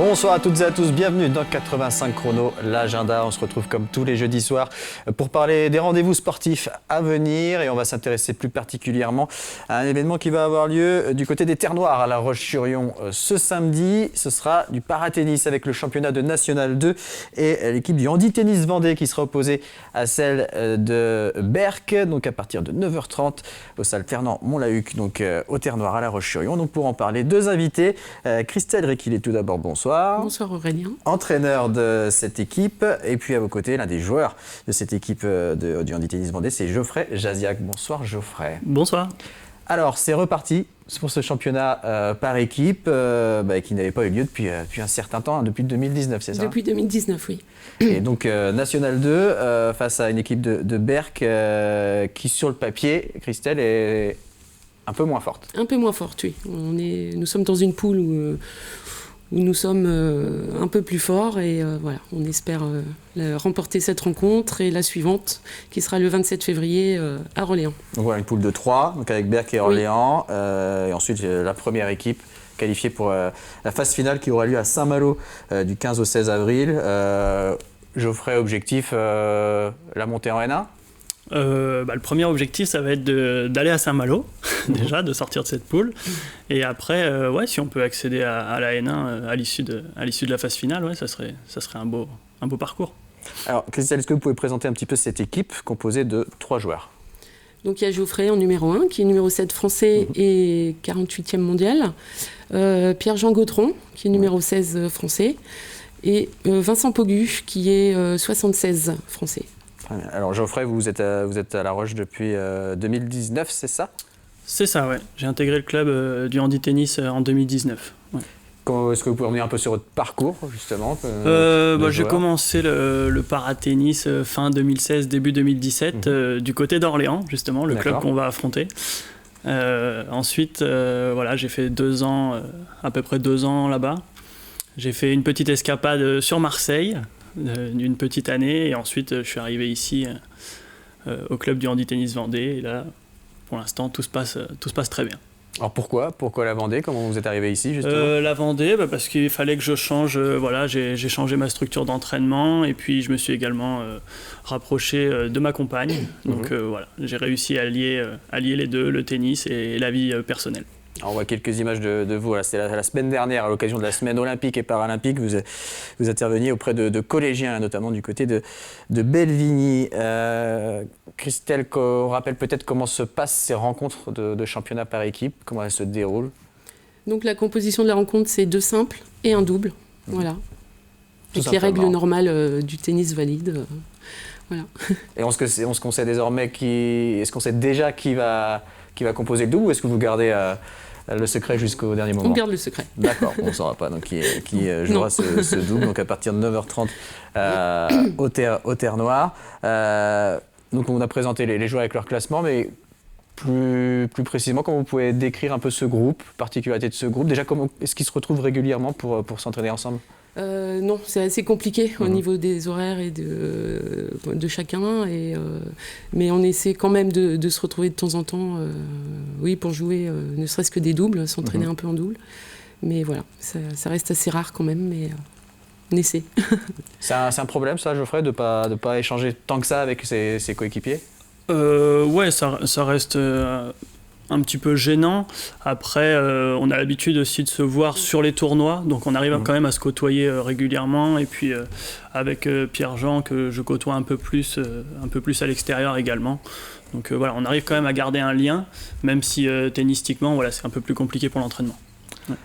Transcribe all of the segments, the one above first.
Bonsoir à toutes et à tous, bienvenue dans 85 chrono, l'agenda. On se retrouve comme tous les jeudis soirs pour parler des rendez-vous sportifs à venir et on va s'intéresser plus particulièrement à un événement qui va avoir lieu du côté des Terres Noires à La Roche-sur-Yon ce samedi. Ce sera du paratennis avec le championnat de National 2 et l'équipe du Handi-Tennis Vendée qui sera opposée à celle de Berck, donc à partir de 9h30 au salle Fernand Montlahuc, donc aux Terres Noires à La Roche-sur-Yon. Donc pour en parler, deux invités, Christelle Réquillet tout d'abord, bonsoir. Bonsoir Aurélien. Entraîneur de cette équipe, et puis à vos côtés, l'un des joueurs de cette équipe du Handi-Tennis Vendée, c'est Geoffrey Jaziac. Bonsoir Geoffrey. Bonsoir. Alors, c'est reparti pour ce championnat par équipe qui n'avait pas eu lieu depuis un certain temps, depuis 2019, c'est ça? Depuis 2019, oui. Et donc, National 2 face à une équipe de Berck qui, sur le papier, Christelle, est un peu moins forte. Un peu moins forte, oui. Nous sommes dans une poule où nous sommes un peu plus forts et voilà, on espère remporter cette rencontre et la suivante qui sera le 27 février à Orléans. Donc voilà, une poule de 3, donc avec Berck et Orléans, et ensuite la première équipe qualifiée pour la phase finale qui aura lieu à Saint-Malo du 15 au 16 avril. Geoffrey, objectif, la montée en N1 ? Le premier objectif, ça va être d'aller à Saint-Malo, déjà, de sortir de cette poule. Et après, si on peut accéder à la N1 à l'issue de la phase finale, ça serait un beau parcours. Alors, Christelle, est-ce que vous pouvez présenter un petit peu cette équipe composée de 3 joueurs ? Donc il y a Geoffrey en numéro 1, qui est numéro 7 français et 48e mondial. Pierre-Jean Gautron, qui est numéro 16 français. Et Vincent Pogu, qui est 76 français. Alors Geoffrey, vous êtes à La Roche depuis 2019, c'est ça ? C'est ça, ouais. J'ai intégré le club du Handi-Tennis en 2019. Ouais. Est-ce que vous pouvez revenir un peu sur votre parcours, justement J'ai commencé le paratennis fin 2016, début 2017, du côté d'Orléans, justement, le club qu'on va affronter. Ensuite, j'ai fait 2 ans, à peu près 2 ans là-bas. J'ai fait une petite escapade sur Marseille, d'une petite année, et ensuite je suis arrivé ici au club du Handi-Tennis Vendée, et là pour l'instant tout se passe très bien. Alors pourquoi la Vendée? Comment vous êtes arrivé ici justement? La Vendée, parce qu'il fallait que je change, j'ai changé ma structure d'entraînement et puis je me suis également rapproché de ma compagne, donc j'ai réussi à allier les deux, le tennis et la vie personnelle. Alors on voit quelques images de vous. C'était la semaine dernière, à l'occasion de la semaine olympique et paralympique. Vous interveniez auprès de collégiens, notamment du côté de Belligny. Christelle, on rappelle peut-être comment se passent ces rencontres de championnat par équipe, comment elles se déroulent? Donc la composition de la rencontre, c'est 2 simples et un double. Voilà. Avec les règles normales du tennis valide. Voilà. Et on se sait désormais est-ce qu'on sait déjà qui va composer le double, ou est-ce que vous gardez le secret jusqu'au dernier moment? On garde le secret. D'accord, on ne saura pas donc, qui jouera ce double, donc à partir de 9h30 aux Terres Noires. Donc on a présenté les joueurs avec leur classement, mais plus précisément, comment vous pouvez décrire un peu ce groupe, particularité de ce groupe? Déjà, est-ce qu'ils se retrouvent régulièrement pour s'entraîner ensemble? Non, c'est assez compliqué au niveau des horaires et de chacun. Mais on essaie quand même de se retrouver de temps en temps, pour jouer ne serait-ce que des doubles, s'entraîner un peu en double. Mais voilà, ça reste assez rare quand même, mais on essaie. C'est un problème ça, Geoffrey, de pas échanger tant que ça avec ses coéquipiers? Ça reste un petit peu gênant. Après, on a l'habitude aussi de se voir sur les tournois, donc on arrive quand même à se côtoyer régulièrement. Et puis avec Pierre-Jean, que je côtoie un peu plus à l'extérieur également. Donc on arrive quand même à garder un lien, même si tennistiquement, c'est un peu plus compliqué pour l'entraînement. Ouais.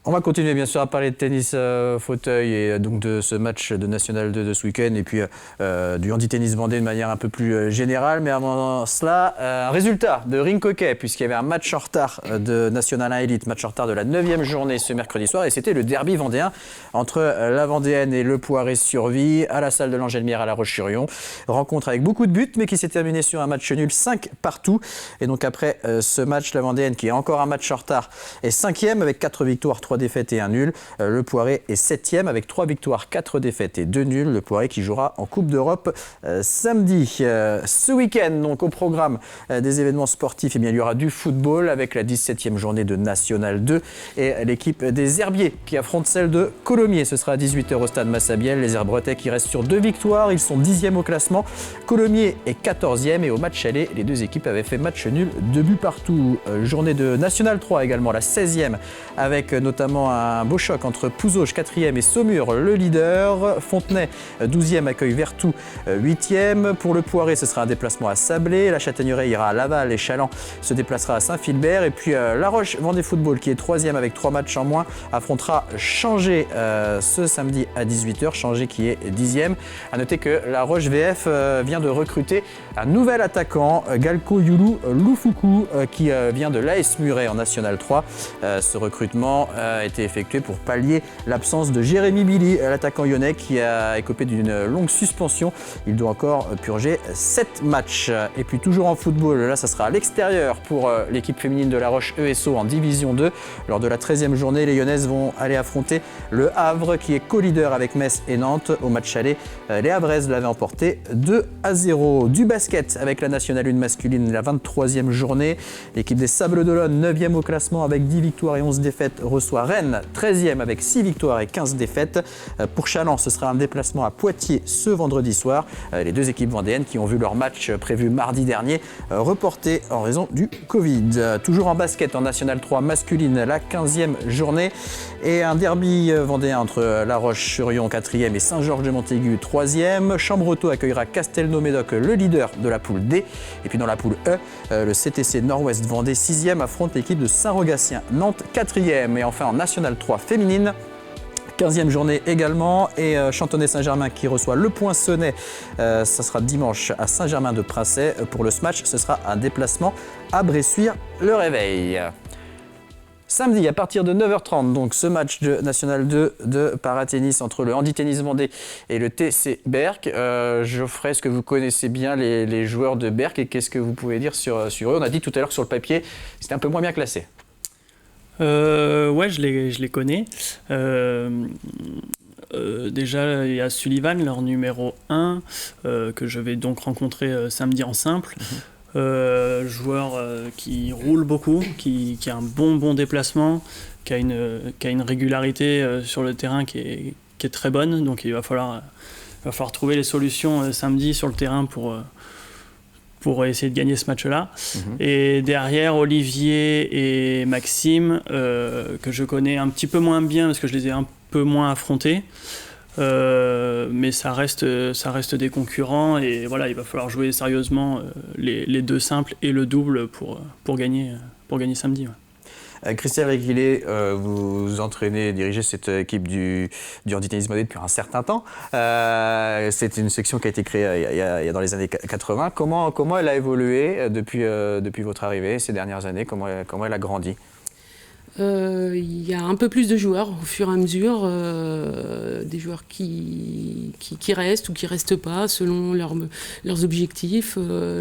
On va continuer bien sûr à parler de tennis fauteuil et donc de ce match de National 2 de ce week-end et puis du Handi-Tennis Vendée de manière un peu plus générale. Mais avant cela, un résultat de ring hockey, puisqu'il y avait un match en retard de National 1 Elite, match en retard de la 9e journée ce mercredi soir, et c'était le derby vendéen entre la Vendéenne et le Poiré-Survie à la salle de l'Angélemière à La Roche-sur-Yon. Rencontre avec beaucoup de buts, mais qui s'est terminée sur un match nul 5 partout. Et donc après ce match, la Vendéenne, qui est encore un match en retard, est 5e avec 4 victoires, 3 3 défaites et 1 nul. Le Poiré est 7e avec 3 victoires, 4 défaites et 2 nuls. Le Poiré qui jouera en Coupe d'Europe samedi. Ce week-end, donc au programme des événements sportifs, il y aura du football avec la 17e journée de National 2 et l'équipe des Herbiers qui affronte celle de Colomiers. Ce sera à 18h au stade Massabielle. Les Herbretais qui restent sur 2 victoires. Ils sont 10e au classement. Colomiers est 14e et au match aller, les deux équipes avaient fait match nul, 2 buts partout. Journée de National 3 également, la 16e, avec notamment un beau choc entre Pouzauges 4e et Saumur, le leader. Fontenay 12e accueille Vertou 8e. Pour le Poiré, ce sera un déplacement à Sablé. La Châtaigneraie ira à Laval et Chaland se déplacera à Saint-Philbert. Et puis La Roche Vendée Football qui est 3e avec 3 matchs en moins affrontera Changé ce samedi à 18h. Changé qui est 10e. A noter que La Roche VF vient de recruter un nouvel attaquant, Galko Youlou Loufuku, qui vient de l'AS Muret en National 3. Ce recrutement a été effectué pour pallier l'absence de Jérémy Billy, l'attaquant lyonnais qui a écopé d'une longue suspension. Il doit encore purger 7 matchs. Et puis toujours en football, là ça sera à l'extérieur pour l'équipe féminine de La Roche ESO en Division 2. Lors de la 13e journée, les Lyonnaises vont aller affronter le Havre qui est co-leader avec Metz et Nantes. Au match aller, les Havraises l'avaient emporté 2-0. Du basket avec la Nationale 1 masculine, la 23e journée. L'équipe des Sables d'Olonne, 9e au classement avec 10 victoires et 11 défaites, reçoit Rennes, 13e avec 6 victoires et 15 défaites. Pour Chaland, ce sera un déplacement à Poitiers ce vendredi soir. Les deux équipes vendéennes qui ont vu leur match prévu mardi dernier reporté en raison du Covid. Toujours en basket en National 3 masculine, la 15e journée. Et un derby vendéen entre La Roche-sur-Yon, 4e, et Saint-Georges-de-Montaigu, 3e. Chambretot accueillera Castelnau-Médoc, le leader de la poule D. Et puis dans la poule E, le CTC Nord-Ouest Vendée, 6e, affronte l'équipe de Saint-Rogatien, Nantes, 4e. Et enfin en National 3 féminine, 15e journée également, et Chantonnay-Saint-Germain qui reçoit le Poinçonnet. Ça sera dimanche à Saint-Germain-de-Princey. Pour le match, ce sera un déplacement à Bressuire-le-Réveil. Samedi, à partir de 9h30, donc ce match de National 2 de paratennis entre le Handi-Tennis Vendée et le TC Berck. Geoffrey, est-ce que vous connaissez bien les joueurs de Berck et qu'est-ce que vous pouvez dire sur eux? On a dit tout à l'heure que sur le papier, c'était un peu moins bien classé. Ouais, je les connais. Déjà, il y a Sullivan, leur numéro 1, que je vais donc rencontrer samedi en simple. Joueur qui roule beaucoup, qui a un bon déplacement, qui a une régularité sur le terrain qui est très bonne. Donc il va falloir trouver les solutions samedi sur le terrain pour essayer de gagner ce match-là. Et derrière, Olivier et Maxime, que je connais un petit peu moins bien parce que je les ai un peu moins affrontés. Mais ça reste des concurrents et voilà, il va falloir jouer sérieusement les deux simples et le double pour gagner samedi. Ouais. Christian Réguilé, vous entraînez et dirigez cette équipe du Handi-Tennis Vendée depuis un certain temps. C'est une section qui a été créée il y a dans les années 80. Comment elle a évolué depuis votre arrivée ces dernières années? Comment elle a grandi? Il y a un peu plus de joueurs au fur et à mesure, des joueurs qui restent ou qui restent pas selon leurs objectifs,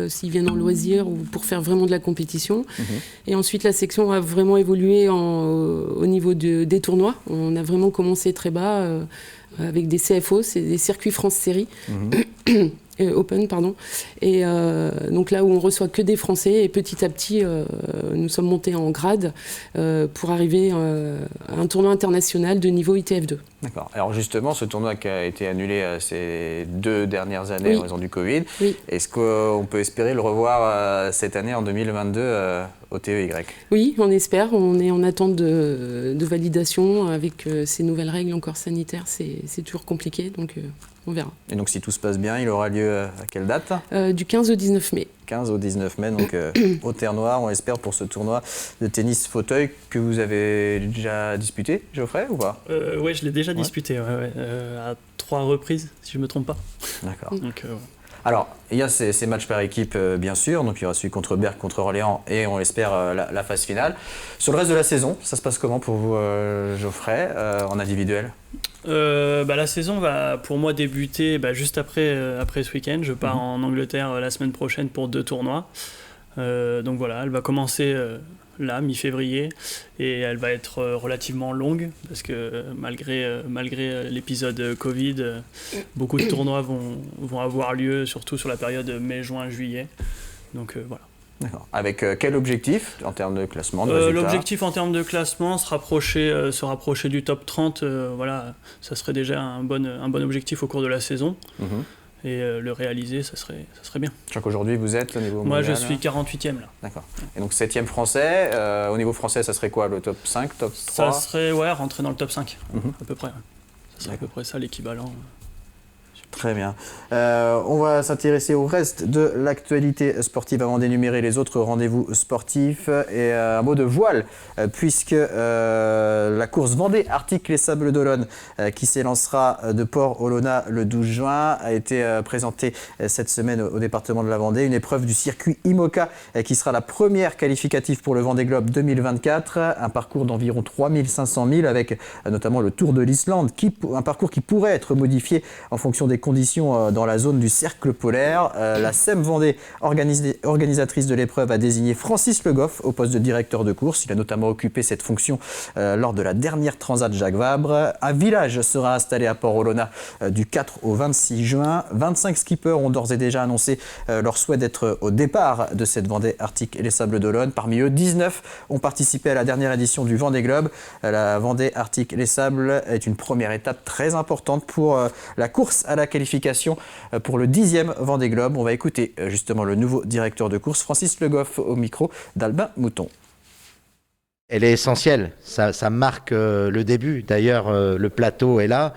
s'ils viennent en loisir ou pour faire vraiment de la compétition. Et ensuite la section a vraiment évolué au niveau des tournois. On a vraiment commencé très bas avec des CFO, c'est des circuits France Série. Open, pardon. Et donc là où on reçoit que des Français, et petit à petit, nous sommes montés en grade pour arriver à un tournoi international de niveau ITF2. D'accord. Alors justement, ce tournoi qui a été annulé ces 2 dernières années en raison du Covid, est-ce qu'on peut espérer le revoir cette année en 2022 au TEY? Oui, on espère. On est en attente de validation avec ces nouvelles règles encore sanitaires. C'est toujours compliqué, donc on verra. Et donc si tout se passe bien, il aura lieu à quelle date? Du 15 au 19 mai. 15 au 19 mai, donc au Terre Noire, on espère, pour ce tournoi de tennis fauteuil que vous avez déjà disputé, Geoffrey, ou pas? Ouais, je l'ai déjà disputé, à 3 reprises, si je ne me trompe pas. D'accord. Donc, Alors, il y a ces matchs par équipe, bien sûr. Donc, il y aura celui contre Berck, contre Orléans et on espère la phase finale. Sur le reste de la saison, ça se passe comment pour vous, Geoffrey, en individuel? La saison va pour moi débuter juste après ce week-end. Je pars en Angleterre la semaine prochaine pour 2 tournois. Donc voilà, elle va commencer là, mi-février, et elle va être relativement longue, parce que malgré l'épisode Covid, beaucoup de tournois vont avoir lieu, surtout sur la période mai, juin, juillet. Donc voilà. D'accord. Avec quel objectif en termes de classement, de résultats ? L'objectif en termes de classement, se rapprocher du top 30, voilà, ça serait déjà un bon objectif au cours de la saison. Et le réaliser, ça serait bien. Je crois qu'aujourd'hui, vous êtes au niveau Moi, mondial, je suis 48e là. D'accord. Et donc 7e français. Au niveau français, ça serait quoi, le top 5, top 3 ? Ça serait, rentrer dans le top 5, à peu près. Ouais. Ça serait à peu près ça, l'équivalent. Très bien. On va s'intéresser au reste de l'actualité sportive avant d'énumérer les autres rendez-vous sportifs. Et un mot de voile, puisque la course Vendée Arctic Les Sables d'Olonne, qui s'élancera de Port-Olona le 12 juin, a été présentée cette semaine au département de la Vendée. Une épreuve du circuit IMOCA qui sera la première qualificative pour le Vendée Globe 2024. Un parcours d'environ 3500 milles avec notamment le Tour de l'Islande, un parcours qui pourrait être modifié en fonction des conditions dans la zone du cercle polaire. La SEM Vendée, organisatrice de l'épreuve, a désigné Francis Le Goff au poste de directeur de course. Il a notamment occupé cette fonction lors de la dernière Transat Jacques Vabre. Un village sera installé à Port-Olona du 4 au 26 juin. 25 skippers ont d'ores et déjà annoncé leur souhait d'être au départ de cette Vendée Arctic et les Sables d'Olonne. Parmi eux, 19 ont participé à la dernière édition du Vendée Globe. La Vendée Arctic et les Sables est une première étape très importante pour la course à la qualification pour le 10e Vendée Globe. On va écouter justement le nouveau directeur de course, Francis Le Goff, au micro d'Albin Mouton. Elle est essentielle, ça marque le début. D'ailleurs, le plateau est là.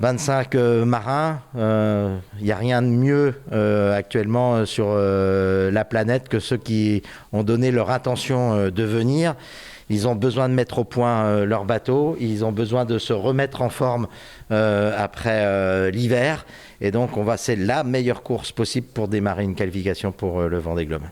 25 marins, il n'y a rien de mieux actuellement sur la planète que ceux qui ont donné leur intention de venir. Ils ont besoin de mettre au point leur bateau, ils ont besoin de se remettre en forme après l'hiver. Et donc, c'est la meilleure course possible pour démarrer une qualification pour le Vendée Globe.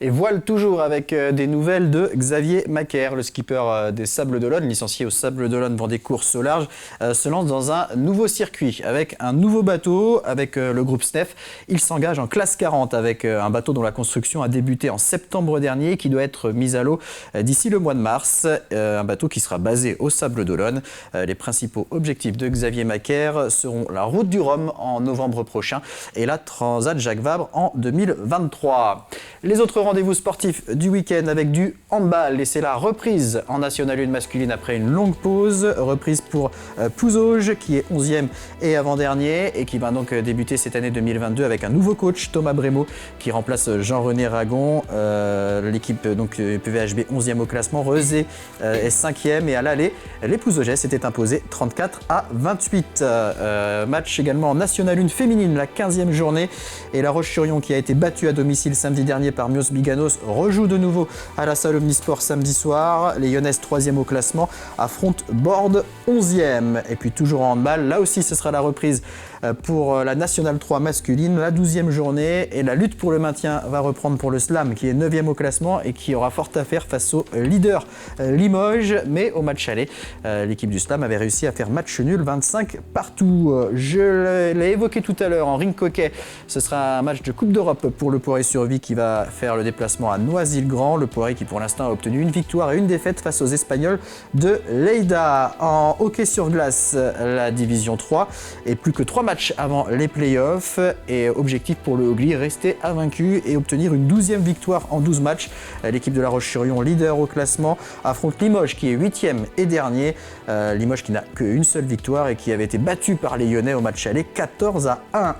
Et voile toujours avec des nouvelles de Xavier Macaire, le skipper des Sables d'Olonne, licencié aux Sables d'Olonne Vendée Course au large, se lance dans un nouveau circuit avec un nouveau bateau, avec le groupe SNEF. Il s'engage en classe 40 avec un bateau dont la construction a débuté en septembre dernier, qui doit être mis à l'eau d'ici le mois de mars. Un bateau qui sera basé aux Sables d'Olonne. Les principaux objectifs de Xavier Macaire seront la Route du Rhum en novembre prochain et la Transat Jacques Vabre en 2023. Les autres rendez-vous sportifs du week-end avec du handball, et c'est la reprise en National 1 masculine après une longue pause. Reprise pour Pouzauges qui est 11e et avant-dernier et qui va donc débuter cette année 2022 avec un nouveau coach, Thomas Brémaud, qui remplace Jean-René Ragon. L'équipe donc PVHB 11e au classement, Rezé est 5e, et à l'aller, les Pouzauges s'étaient imposés 34-28. Match également en National 1 féminine, la 15e journée, et La Roche-sur-Yon, qui a été battue à domicile samedi dernier par Mios Biganos, rejoue de nouveau à la salle Omnisport samedi soir. Les Lyonnaises 3e au classement affrontent Borde 11e. Et puis toujours en handball, là aussi ce sera la reprise pour la Nationale 3 masculine, la 12e journée, et la lutte pour le maintien va reprendre pour le Slam qui est 9e au classement et qui aura fort à faire face au leader Limoges. Mais au match aller, l'équipe du Slam avait réussi à faire match nul 25 partout. Je l'ai évoqué tout à l'heure en ring hockey, ce sera un match de Coupe d'Europe pour le Poiré Survie qui va faire le déplacement à Noisy-le-Grand. Le Poiré qui pour l'instant a obtenu une victoire et une défaite face aux Espagnols de Lleida. En hockey sur glace, la division 3 et plus que 3 matchs avant les playoffs, et objectif pour le Hogli, rester invaincu et obtenir une 12e victoire en 12 matchs. L'équipe de La Roche-sur-Yon, leader au classement, affronte Limoges qui est 8e et dernier. Limoges qui n'a qu'une seule victoire et qui avait été battu par les Lyonnais au match aller 14-1.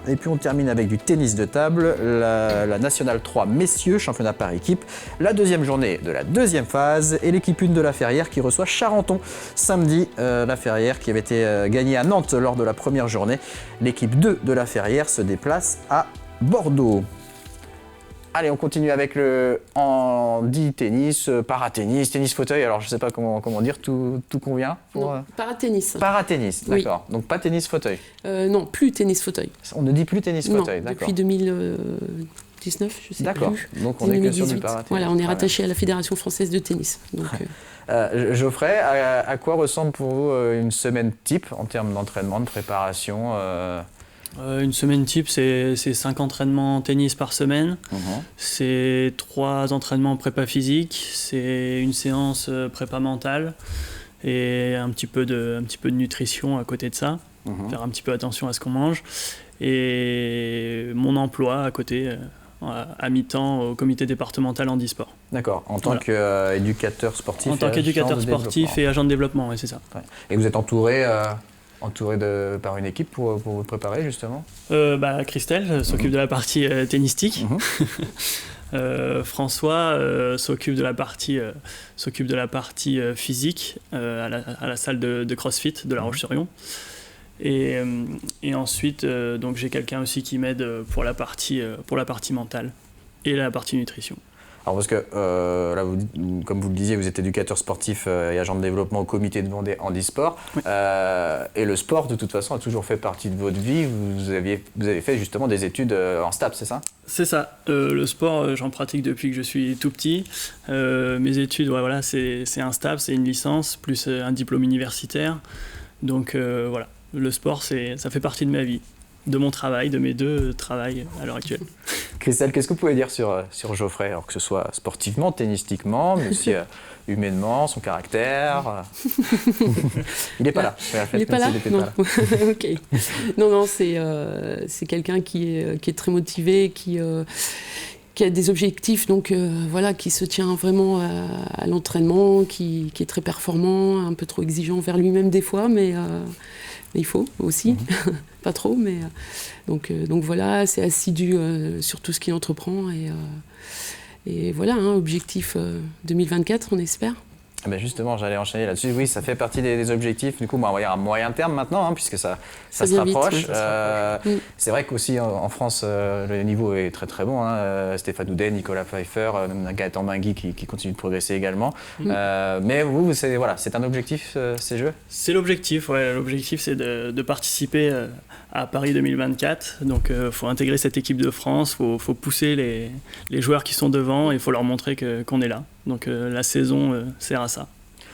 Et puis on termine avec du tennis de table, la Nationale 3 messieurs, championnat par équipe, la deuxième journée de la deuxième phase, et l'équipe 1 de La Ferrière qui reçoit Charenton samedi. La Ferrière qui avait été gagnée à Nantes lors de la première journée. L'équipe 2 de La Ferrière se déplace à Bordeaux. Allez, on continue avec le handi tennis, paratennis, tennis fauteuil. Alors, je ne sais pas comment dire, tout convient pour... Paratennis. Paratennis, d'accord. Oui. Donc, pas tennis fauteuil. Non, plus tennis fauteuil. On ne dit plus tennis fauteuil, non, d'accord. Depuis 2019, je sais d'accord. plus. Donc, on 2018. est que sur du paratennis. Voilà, on est rattaché à la Fédération française de tennis. Donc, Geoffrey, à quoi ressemble pour vous une semaine type en termes d'entraînement, de préparation Une semaine type, c'est 5 entraînements tennis par semaine, c'est 3 entraînements prépa physique, c'est une séance prépa mentale et un petit peu de nutrition à côté de ça, faire un petit peu attention à ce qu'on mange, et mon emploi à côté, à mi-temps au comité départemental handisport. D'accord, en tant qu'éducateur sportif. En tant qu'éducateur sportif et agent de développement, oui, c'est ça. Ouais. Et vous êtes entouré par une équipe pour vous préparer justement? Christelle s'occupe de la partie tennistique. François s'occupe de la partie physique à la salle de CrossFit de La Roche-sur-Yon. Et ensuite, donc j'ai quelqu'un aussi qui m'aide pour la partie mentale et la partie nutrition. Alors parce que là, comme vous le disiez, vous êtes éducateur sportif et agent de développement au comité de Vendée Handisport. Oui. Et le sport, de toute façon, a toujours fait partie de votre vie. Vous avez fait justement des études en STAPS, c'est ça? C'est ça. Le sport, j'en pratique depuis que je suis tout petit. Mes études, c'est un STAPS, c'est une licence, plus un diplôme universitaire. Donc voilà, le sport, ça fait partie de ma vie, de mon travail, de mes 2 travails à l'heure actuelle. Christelle, qu'est-ce que vous pouvez dire sur Geoffrey, alors que ce soit sportivement, tennistiquement, mais aussi humainement, son caractère? Il n'est pas là. Il n'est pas là? Non. Ok. Non, c'est quelqu'un qui est très motivé, qui a des objectifs, donc qui se tient vraiment à l'entraînement, qui est très performant, un peu trop exigeant envers lui-même des fois, mais il faut aussi, pas trop, mais donc voilà, c'est assidu sur tout ce qu'il entreprend, et voilà, objectif 2024, on espère. Ben justement, j'allais enchaîner là-dessus. Oui, ça fait partie des objectifs. Du coup, on va y avoir un moyen terme maintenant, puisque ça se rapproche. Vite, c'est vrai qu'aussi en France, le niveau est très très bon. Stéphane Houdet, Nicolas Pfeiffer, Gaëtan Mingui qui continue de progresser également. Mais vous, c'est un objectif, ces Jeux? C'est l'objectif, ouais. L'objectif, c'est de participer à Paris 2024. Donc, il faut intégrer cette équipe de France, il faut pousser les joueurs qui sont devant, et il faut leur montrer qu'on est là. Donc la saison sert à ça.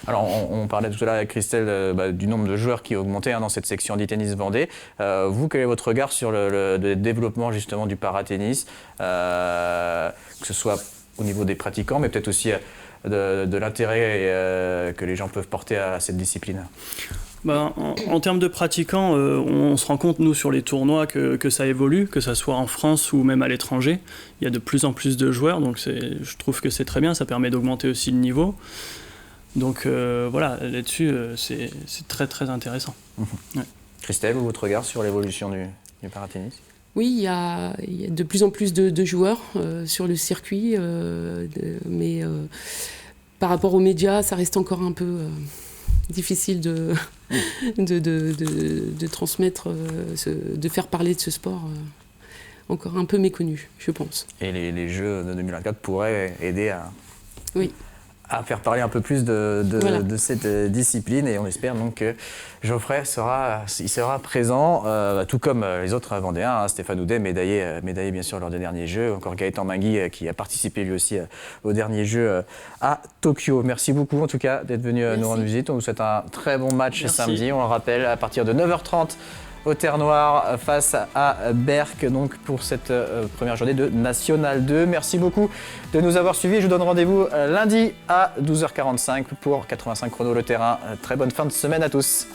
Alors on parlait tout à l'heure avec Christelle du nombre de joueurs qui a augmenté dans cette section d'e-tennis Vendée. Vous, quel est votre regard sur le développement justement du paratennis, que ce soit au niveau des pratiquants, mais peut-être aussi de l'intérêt que les gens peuvent porter à cette discipline? En termes de pratiquants, on se rend compte, nous, sur les tournois, que ça évolue, que ça soit en France ou même à l'étranger. Il y a de plus en plus de joueurs, donc je trouve que c'est très bien, ça permet d'augmenter aussi le niveau. Donc là-dessus, c'est très très intéressant. Ouais. Christelle, votre regard sur l'évolution du paratennis? Oui, il y a de plus en plus de joueurs sur le circuit, mais par rapport aux médias, ça reste encore un peu difficile de transmettre, de faire parler de ce sport encore un peu méconnu, je pense. Et les Jeux de 2024 pourraient aider à faire parler un peu plus de cette discipline, et on espère donc que Geoffrey sera présent, tout comme les autres Vendéens, Stéphane Houdet, médaillé bien sûr lors des derniers Jeux, encore Gaëtan Mingui qui a participé lui aussi aux derniers Jeux à Tokyo. Merci beaucoup en tout cas d'être venu nous rendre visite. On vous souhaite un très bon match samedi, on le rappelle, à partir de 9h30 au Terre Noire face à Berck, donc pour cette première journée de National 2. Merci beaucoup de nous avoir suivis. Je vous donne rendez-vous lundi à 12h45 pour 85 chrono le terrain. Très bonne fin de semaine à tous.